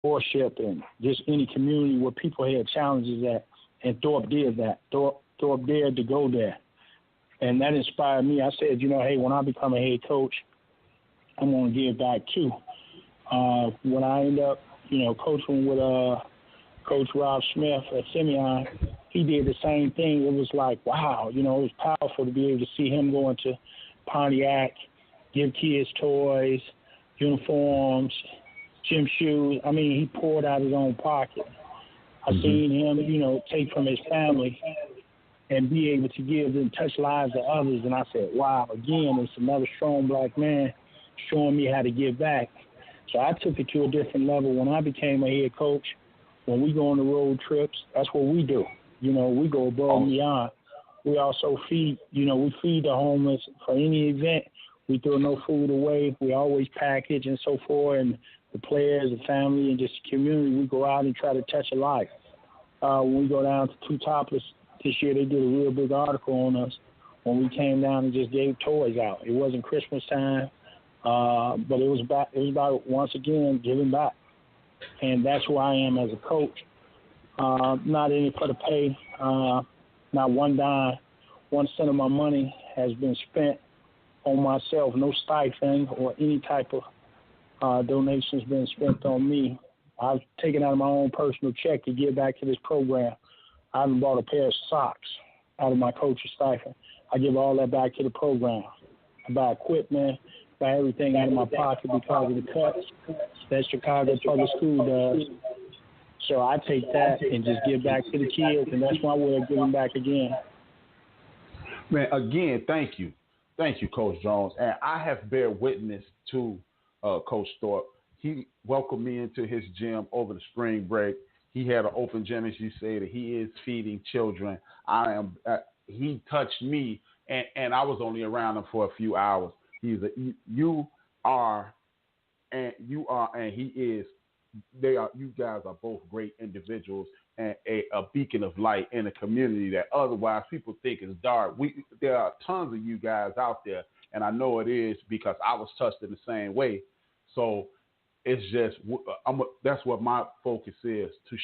worship and just any community where people had challenges at. And Thorpe did that. Thorpe dared to go there. And that inspired me. I said, hey, when I become a head coach, I'm going to give back too. When I end up, coaching with Coach Rob Smith at Simeon, he did the same thing. It was like, wow, it was powerful to be able to see him going to Pontiac, give kids toys, uniforms, gym shoes. I mean, he poured out his own pocket. I seen him, take from his family and be able to give and touch lives of others. And I said, wow, again, it's another strong black man showing me how to give back. So I took it to a different level. When I became a head coach, when we go on the road trips, that's what we do. We go above and beyond. We also feed, we feed the homeless for any event. We throw no food away. We always package and so forth. And the players, the family, and just the community, we go out and try to touch a life. When we go down to Two Topless this year, they did a real big article on us when we came down and just gave toys out. It wasn't Christmas time, but it was about once again giving back, and that's who I am as a coach. Not in it for the pay. Not one dime, 1 cent of my money has been spent on myself. No stipend or any type of donations been spent on me. I've taken out of my own personal check to give back to this program. I haven't bought a pair of socks out of my coach's stipend. I give all that back to the program. I buy equipment, buy everything out of my pocket because of the cuts that Chicago Public School does. So I take that and just give back to the kids, and that's my way of giving back again. Man, again, thank you. Thank you, Coach Jones. And I have bear witness to Coach Thorpe. He welcomed me into his gym over the spring break. He had an open gym, as you say, that he is feeding children. He touched me, and I was only around him for a few hours. You guys are both great individuals and a beacon of light in a community that otherwise people think is dark. There are tons of you guys out there, and I know it is because I was touched in the same way. So it's just that's what my focus is, to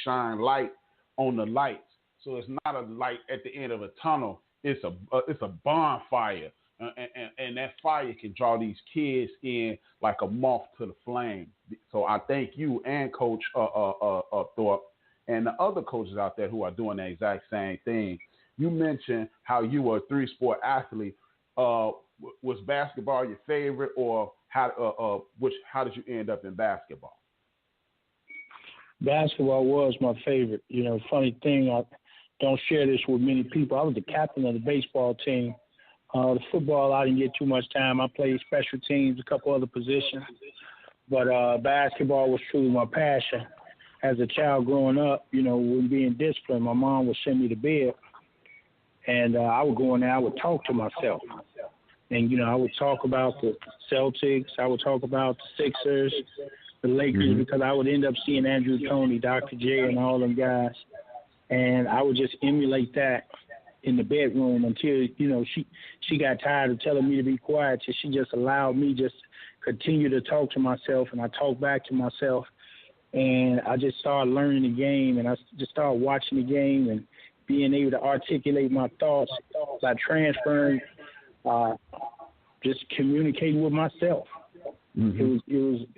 shine light on the lights. So it's not a light at the end of a tunnel. It's a bonfire, and that fire can draw these kids in like a moth to the flame. So I thank you and Coach Thorpe and the other coaches out there who are doing the exact same thing. You mentioned how you were a 3-sport athlete. Was basketball your favorite, or how did you end up in basketball? Basketball was my favorite. Funny thing, I don't share this with many people. I was the captain of the baseball team. The football, I didn't get too much time. I played special teams, a couple other positions. But basketball was truly my passion. As a child growing up, when being disciplined, my mom would send me to bed. And I would go in there, I would talk to myself. And, I would talk about the Celtics. I would talk about the Sixers, the Lakers, because I would end up seeing Andrew Toney, Dr. J, and all them guys. And I would just emulate that in the bedroom until, she got tired of telling me to be quiet. So she just allowed me just continue to talk to myself, and I talk back to myself. And I just started learning the game, and I just started watching the game and being able to articulate my thoughts by transferring, just communicating with myself. It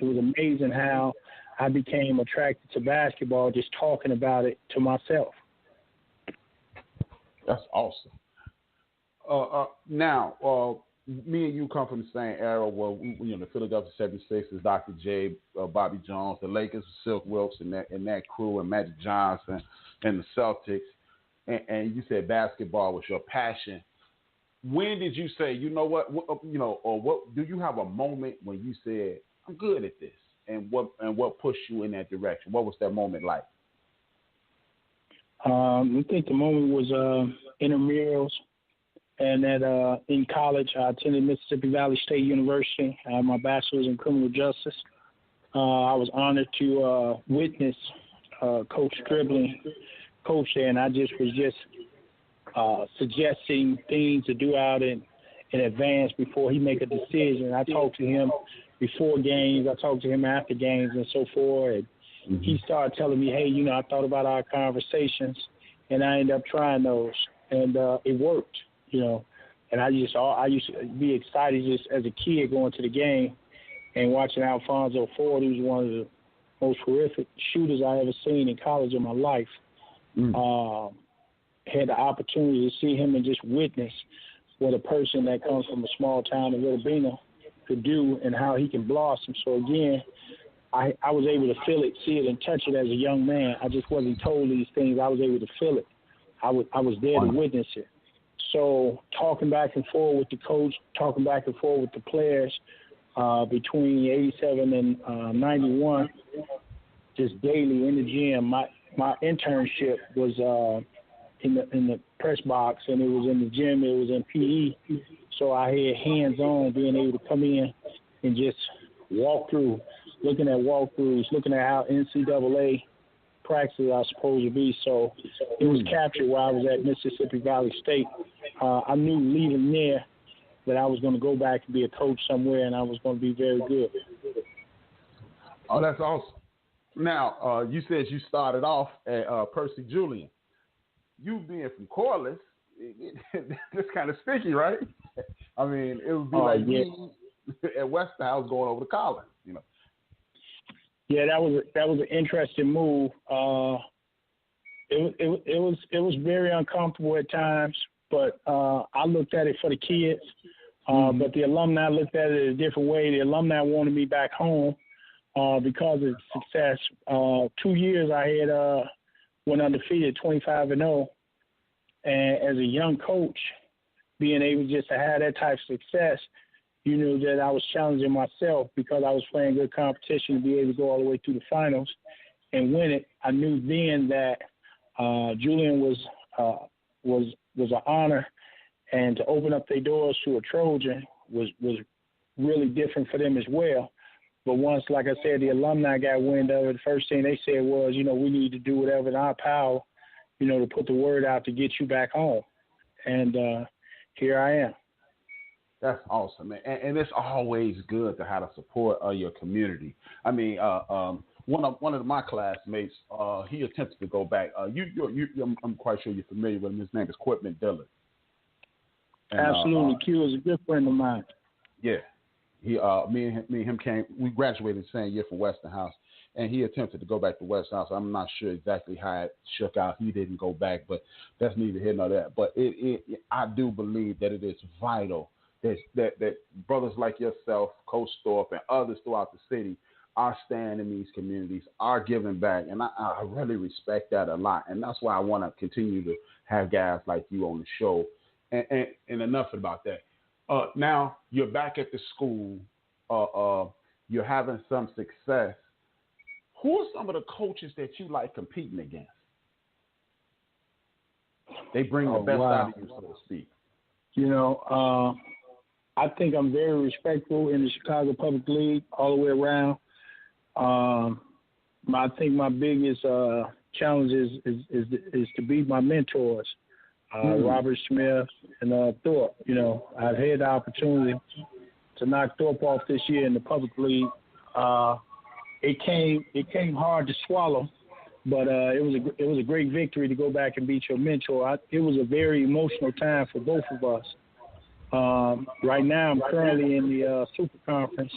was amazing how I became attracted to basketball just talking about it to myself. That's awesome. Now, me and you come from the same era where the Philadelphia 76ers, Dr. J, Bobby Jones, the Lakers, Silk Wilkes, and that crew, and Magic Johnson, and the Celtics. And you said basketball was your passion. When did you say, or what? Do you have a moment when you said, "I'm good at this," and what pushed you in that direction? What was that moment like? I think the moment was intramurals, and that in college I attended Mississippi Valley State University. I had my bachelor's in criminal justice. I was honored to witness Coach Dribbling coach there, and I was suggesting things to do out in advance before he make a decision. I talked to him before games. I talked to him after games and so forth. And he started telling me, hey, I thought about our conversations, and I ended up trying those, and it worked, And I used to be excited just as a kid going to the game and watching Alfonso Ford, who's one of the most horrific shooters I ever seen in college in my life. Had the opportunity to see him and just witness what a person that comes from a small town in Wilhelmina could do and how he can blossom. So, again, I was able to feel it, see it, and touch it as a young man. I just wasn't told these things. I was able to feel it. I was there to witness it. So talking back and forth with the coach, talking back and forth with the players between 87 and 91, just daily in the gym. My internship was in the press box, and it was in the gym. It was in PE. So I had hands-on, being able to come in and just walk through, looking at walkthroughs, looking at how NCAA practices are supposed to be. So it was captured while I was at Mississippi Valley State. I knew leaving there that I was going to go back and be a coach somewhere, and I was going to be very good. Oh, that's awesome. Now, you said you started off at Percy Julian. You being from Corliss, it's kind of sticky, right? I mean, it would be me at Westinghouse going over to college, Yeah, that was an interesting move. It was very uncomfortable at times, but I looked at it for the kids. But the alumni looked at it a different way. The alumni wanted me back home because of success. 2 years I had went undefeated, 25-0, and as a young coach, being able just to have that type of success, you knew that I was challenging myself because I was playing good competition to be able to go all the way through the finals and win it. I knew then that Julian was an honor, and to open up their doors to a Trojan was really different for them as well. But once, like I said, the alumni got wind of it, the first thing they said was, we need to do whatever in our power, to put the word out to get you back home. And here I am. That's awesome, man. And it's always good to have the support of your community. I mean, one of my classmates, he attempted to go back. I'm quite sure you're familiar with him. His name is Quitman Dillard. And, absolutely. Q is a good friend of mine. Yeah. Me and him we graduated the same year from Westinghouse, and he attempted to go back to Westinghouse. I'm not sure exactly how it shook out. He didn't go back, but that's neither here nor there. But I do believe that it is vital that brothers like yourself, Coach Thorpe, and others throughout the city are staying in these communities, are giving back, and I really respect that a lot. And that's why I want to continue to have guys like you on the show. And enough about that. Now you're back at the school. You're having some success. Who are some of the coaches that you like competing against? They bring the best out of you, so to speak. I think I'm very respectful in the Chicago Public League all the way around. I think my biggest challenge is to beat my mentors, Robert Smith and Thorpe. I've had the opportunity to knock Thorpe off this year in the Public League. It came hard to swallow, but it was a great victory to go back and beat your mentor. It was a very emotional time for both of us. Right now, I'm currently in the Super Conference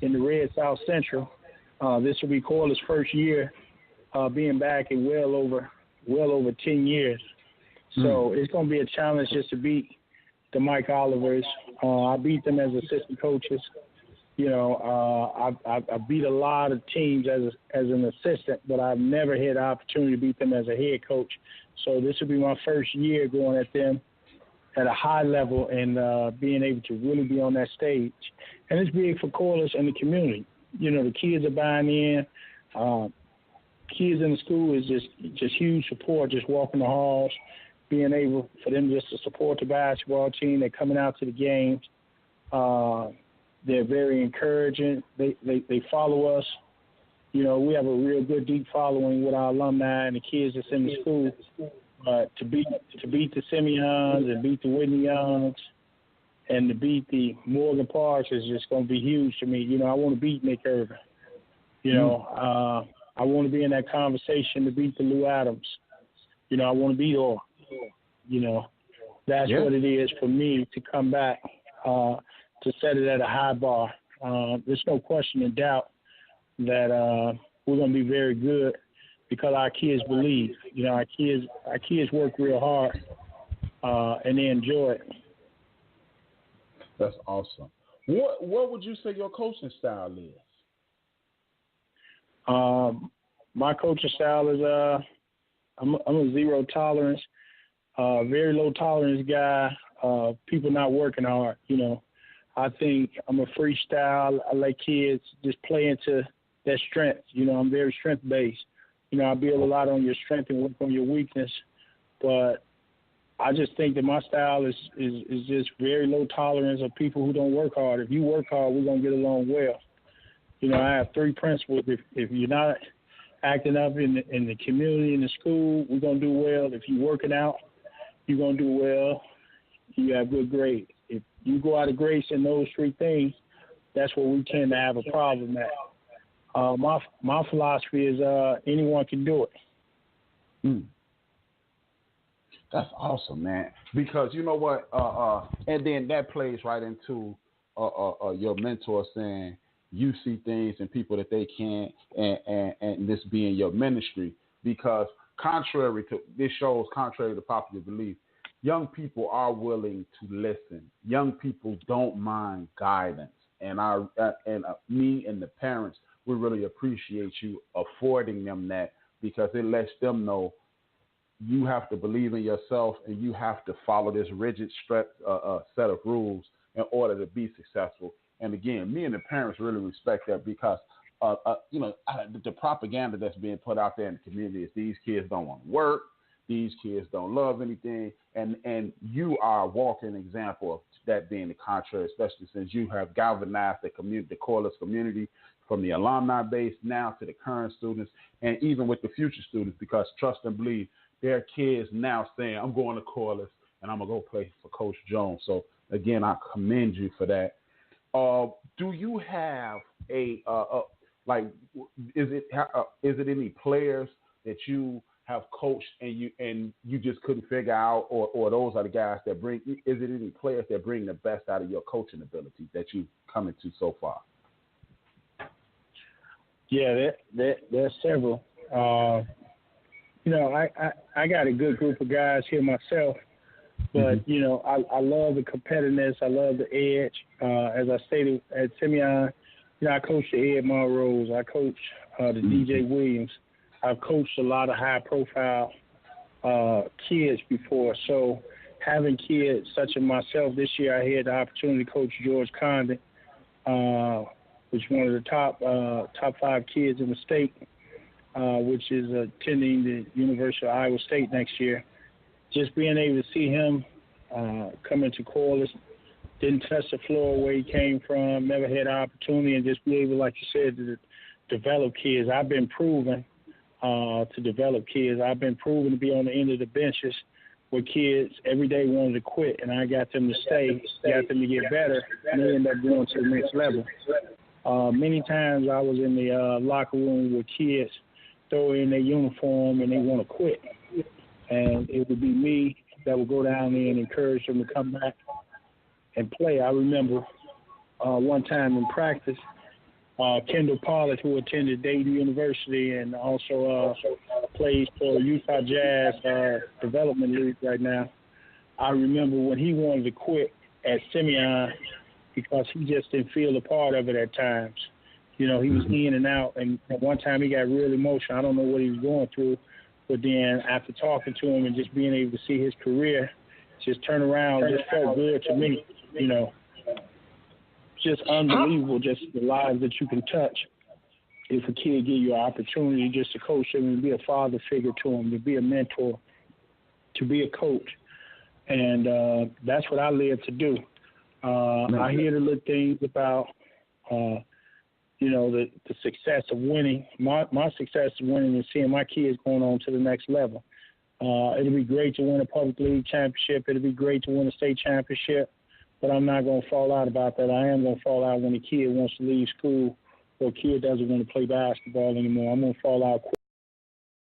in the Red South Central. This will be Corliss' first year being back in well over 10 years. So it's going to be a challenge just to beat the Mike Olivers. I beat them as assistant coaches. I beat a lot of teams as an assistant, but I've never had the opportunity to beat them as a head coach. So this will be my first year going at them at a high level and being able to really be on that stage. And it's big for Corliss and the community. The kids are buying in. Kids in the school is just huge support, just walking the halls, being able for them just to support the basketball team. They're coming out to the games. They're very encouraging. They follow us. We have a real good, deep following with our alumni and the kids that's in the school. But to beat the Simeons and beat the Whitney Youngs and to beat the Morgan Parks is just going to be huge to me. I want to beat Nick Irvin. I want to be in that conversation to beat the Lou Adams. You know, I want to beat all. You know, that's what it is for me to come back to set it at a high bar. There's no question and doubt that we're going to be very good because our kids believe. You know, our kids work real hard and they enjoy it. That's awesome. What would you say your coaching style is? My coaching style is I'm a zero tolerance, very low tolerance guy. People not working hard. You know, I think I'm a freestyle. I let kids just play into their strength. You know, I'm very strength based. You know, I build a lot on your strength and work on your weakness, but I just think that my style is just very low tolerance of people who don't work hard. If you work hard, we're going to get along well. You know, I have 3 principles. If you're not acting up in the community, in the school, we're going to do well. If you're working out, you're going to do well. You have good grades. If you go out of grace in those 3 things, that's where we tend to have a problem at. My philosophy is anyone can do it. That's awesome, man. Because you know what, and then that plays right into your mentor saying you see things in people that they can't, and this being your ministry. Because contrary to popular belief, young people are willing to listen. Young people don't mind guidance, and me and the parents, we really appreciate you affording them that, because it lets them know you have to believe in yourself and you have to follow this rigid set of rules in order to be successful. And again, me and the parents really respect that, because the propaganda that's being put out there in the community is these kids don't want to work, these kids don't love anything, and you are a walking example of that being the contrary, especially since you have galvanized the Corliss community from the alumni base now to the current students, and even with the future students, because trust and believe, there are kids now saying, I'm going to Corliss and I'm going to go play for Coach Jones. So, again, I commend you for that. Do you have is it any players that you have coached and you just couldn't figure out, or those are the guys that is it any players that bring the best out of your coaching ability that you've come into so far? Yeah, there's several. You know, I got a good group of guys here myself, but, you know, I love the competitiveness. I love the edge. As I stated at Simeon, you know, I coached the Ed Monroes. I coached the DJ Williams. I've coached a lot of high-profile kids before. So having kids such as myself, this year I had the opportunity to coach George Condon, which is one of the top 5 kids in the state. Which is attending the University of Iowa State next year. Just being able to see him come into Corliss, didn't touch the floor where he came from, never had an opportunity, and just be able, like you said, to develop kids. I've been proven to develop kids. I've been proven to be on the end of the benches where kids every day wanted to quit, and I got them to stay, got them to get better, and they end up going to the next level. Many times I was in the locker room with kids throw in their uniform and they want to quit. And it would be me that would go down there and encourage them to come back and play. I remember one time in practice, Kendall Pollard, who attended Dayton University and also plays for Utah Jazz Development League right now. I remember when he wanted to quit at Simeon because he just didn't feel a part of it at times. You know, he was in and out, and at one time he got real emotional. I don't know what he was going through, but then after talking to him and just being able to see his career just turn around, just felt good to me, you know. Just unbelievable, just the lives that you can touch if a kid give you an opportunity just to coach him and be a father figure to him, to be a mentor, to be a coach. And that's what I live to do. I hear the little things about you know, the success of winning. My success of winning is seeing my kids going on to the next level. It'll be great to win a public league championship. It'll be great to win a state championship, but I'm not going to fall out about that. I am going to fall out when a kid wants to leave school or a kid doesn't want to play basketball anymore, I'm going to fall out quick.